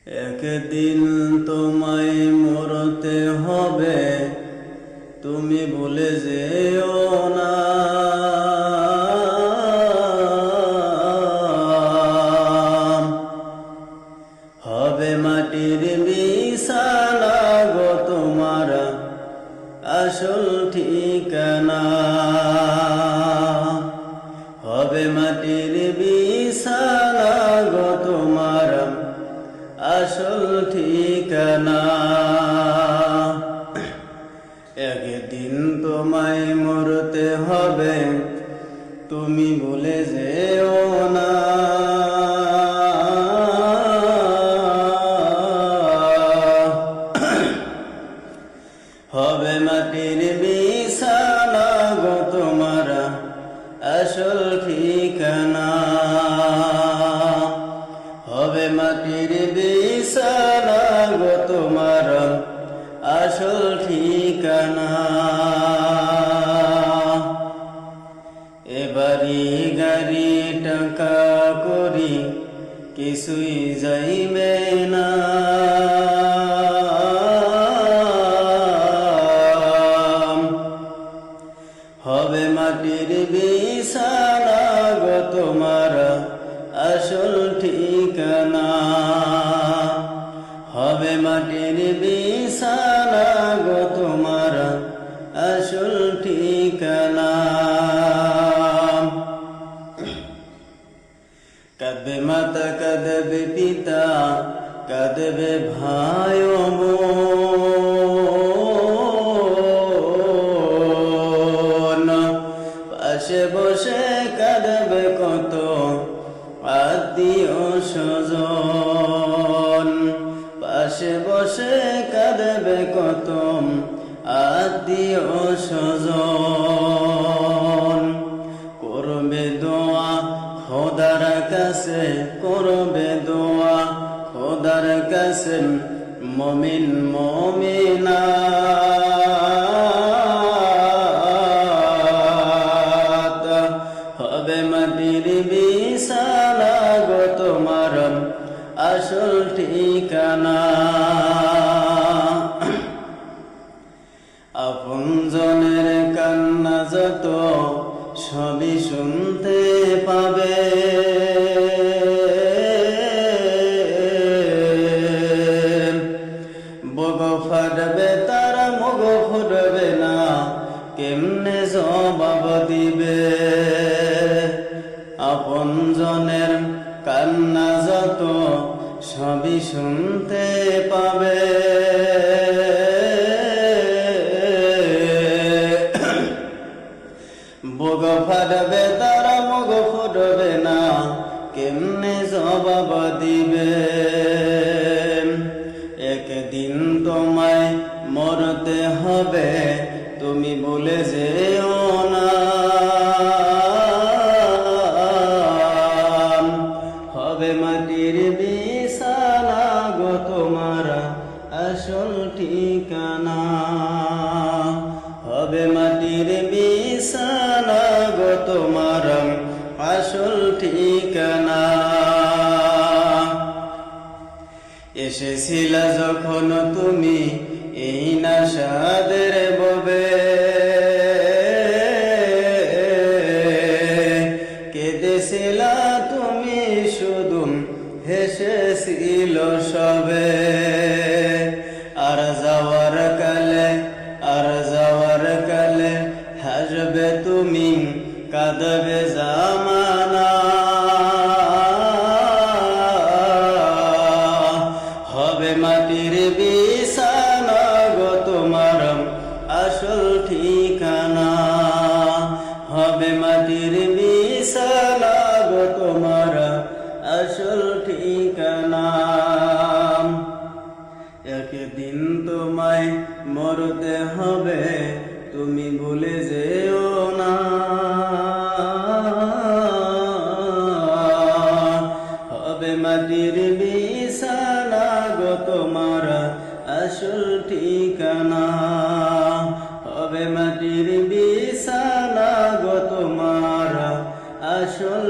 একদিন তোমায় মরতে হবে, তুমি ভুলে যেও না। হবে মাটির বিছানা গো তোমার আসল ঠিকানা। হবে মাটির বিছানা গো তোমার আসল ঠিকানা। একদিন তোমায় মরতে হবে, তুমি ভুলে যেও না। হবে মাটির বিছানা গো তোমার আসল ঠিকানা। হবে মাটির বিছানা গো তোমার আসল ঠিকানা। এবারি গাড়ি টাকা করি কিছুই যাইবে না। হবে মাটির বিছানা গো তোমার আসল ঠিকানা। হবে মাটির বিছানা গো তোমার আসল ঠিকানা। কাঁদবে মাতা, কাঁদবে পিতা, কাঁদবে ভাই ও বোন। পাশে বসে কাঁদবে কত আত্মীয় স্বজন। পাশে বসে কাঁদবে কত আত্মীয় স্বজন। করবে দোয়া খোদার কাছে, করবে দোয়া খোদার কাছে মুমিন মুমিনা। হবে মাটির বিছানা গো তোমার আসল ঠিকানা। আপনজনের কান্না যত সবই শুনতে পাবে। বগ ফাটবে তার মুগ ফুটবে না, কেমনে জবাব দিবে। আপনজনের কান্না যত সবই শুনতে পাবে। বুক ফাটবে তারা মুখ ফুটবে না, কেমনে জবাব দিবে। একদিন তোমায় মরতে হবে, তুমি ভুলে যেও না। হবে মাটির বিছানা গো তোমার আসল ঠিকানা। হবে মাটির বিছানা গো তোমার আসল ঠিকানা। এসেছিলা যখন তুমি এই নাশাদের ববে, কেঁদেছিলা তুমি শুধু হেসেছিল সবে। আর যাওয়ার কালে, আর যাওয়ার কালে হাসবে তুমি, কাঁদবে জামানা। হবে মাটির বিছানা গো তোমার আসল ঠিকানা। হবে মাটির বিছানা গো তোমার আসল ঠিকানা। একদিন তোমায় মরতে হবে, তুমি ভুলে যেও না। হবে মাটির বিছানা গো তোমার আসল ঠিকানা। হবে মাটির বিছানা গো তোমার আসল